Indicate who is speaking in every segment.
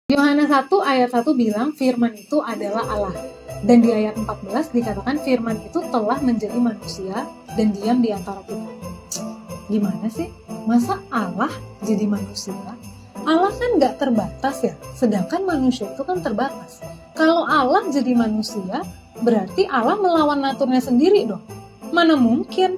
Speaker 1: Yohanes 1 ayat 1 bilang firman itu adalah Allah. Dan di ayat 14 dikatakan firman itu telah menjadi manusia dan diam di antara kita. Gimana sih? Masa Allah jadi manusia? Allah kan nggak terbatas ya, sedangkan manusia itu kan terbatas. Kalau Allah jadi manusia, berarti Allah melawan naturnya sendiri dong. Mana mungkin?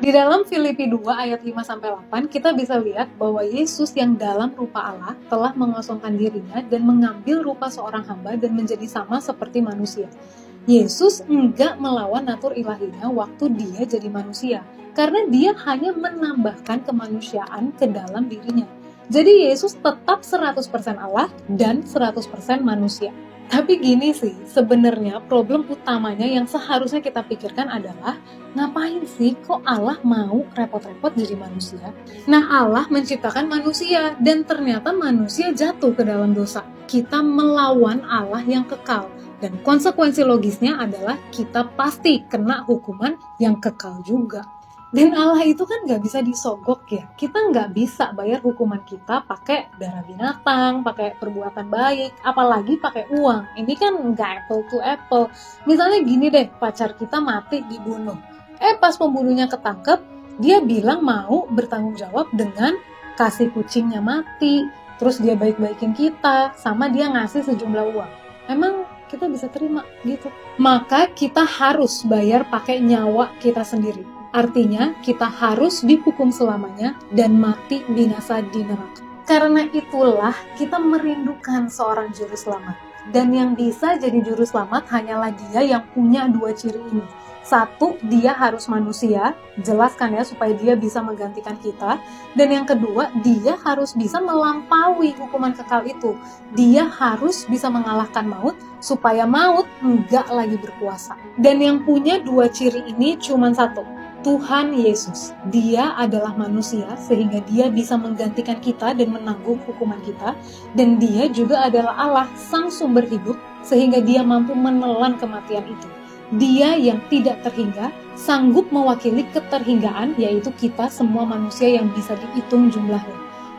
Speaker 1: Di dalam Filipi 2 ayat 5-8 kita bisa lihat bahwa Yesus yang dalam rupa Allah telah mengosongkan dirinya dan mengambil rupa seorang hamba dan menjadi sama seperti manusia. Yesus enggak melawan natur ilahinya waktu dia jadi manusia, karena dia hanya menambahkan kemanusiaan ke dalam dirinya. Jadi Yesus tetap 100% Allah dan 100% manusia. Tapi gini sih, sebenarnya problem utamanya yang seharusnya kita pikirkan adalah ngapain sih kok Allah mau repot-repot jadi manusia? Nah, Allah menciptakan manusia dan ternyata manusia jatuh ke dalam dosa. Kita melawan Allah yang kekal dan konsekuensi logisnya adalah kita pasti kena hukuman yang kekal juga. Dan Allah itu kan nggak bisa disogok ya. Kita nggak bisa bayar hukuman kita pakai darah binatang, pakai perbuatan baik, apalagi pakai uang. Ini kan nggak apple to apple. Misalnya gini deh, pacar kita mati dibunuh. Pas pembunuhnya ketangkep, dia bilang mau bertanggung jawab dengan kasih kucingnya mati, terus dia baik-baikin kita, sama dia ngasih sejumlah uang. Emang kita bisa terima gitu? Maka kita harus bayar pakai nyawa kita sendiri. Artinya kita harus dihukum selamanya dan mati binasa di neraka. Karena itulah kita merindukan seorang juru selamat. Dan yang bisa jadi juru selamat hanyalah dia yang punya dua ciri ini. Satu, dia harus manusia, jelaskan ya supaya dia bisa menggantikan kita. Dan yang kedua, dia harus bisa melampaui hukuman kekal itu. Dia harus bisa mengalahkan maut supaya maut enggak lagi berkuasa. Dan yang punya dua ciri ini cuma satu, Tuhan Yesus. Dia adalah manusia sehingga dia bisa menggantikan kita dan menanggung hukuman kita. Dan dia juga adalah Allah, sang sumber hidup, sehingga dia mampu menelan kematian itu. Dia yang tidak terhingga, sanggup mewakili keterhinggaan, yaitu kita semua manusia yang bisa dihitung jumlahnya.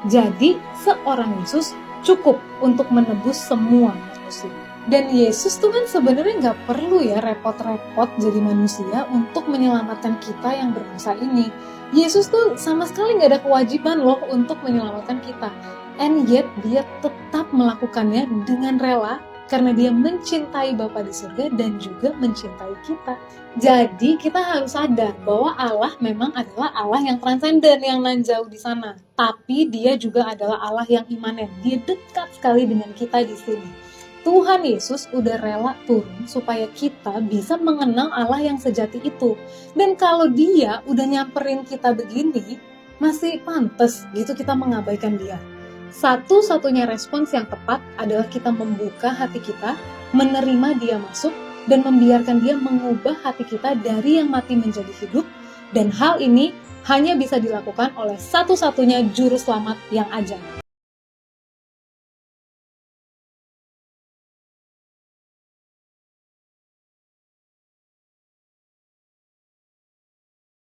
Speaker 1: Jadi, seorang Yesus cukup untuk menebus semua manusia. Dan Yesus tuh kan sebenarnya nggak perlu ya repot-repot jadi manusia untuk menyelamatkan kita yang berdosa ini. Yesus tuh sama sekali nggak ada kewajiban loh untuk menyelamatkan kita. And yet dia tetap melakukannya dengan rela karena dia mencintai Bapa di surga dan juga mencintai kita. Jadi kita harus sadar bahwa Allah memang adalah Allah yang transenden, yang nan jauh di sana. Tapi dia juga adalah Allah yang imanen. Dia dekat sekali dengan kita di sini. Tuhan Yesus udah rela turun supaya kita bisa mengenal Allah yang sejati itu. Dan kalau dia udah nyamperin kita begini, masih pantas gitu kita mengabaikan dia. Satu-satunya respons yang tepat adalah kita membuka hati kita, menerima dia masuk, dan membiarkan dia mengubah hati kita dari yang mati menjadi hidup. Dan hal ini hanya bisa dilakukan oleh satu-satunya juru selamat yang ajaib.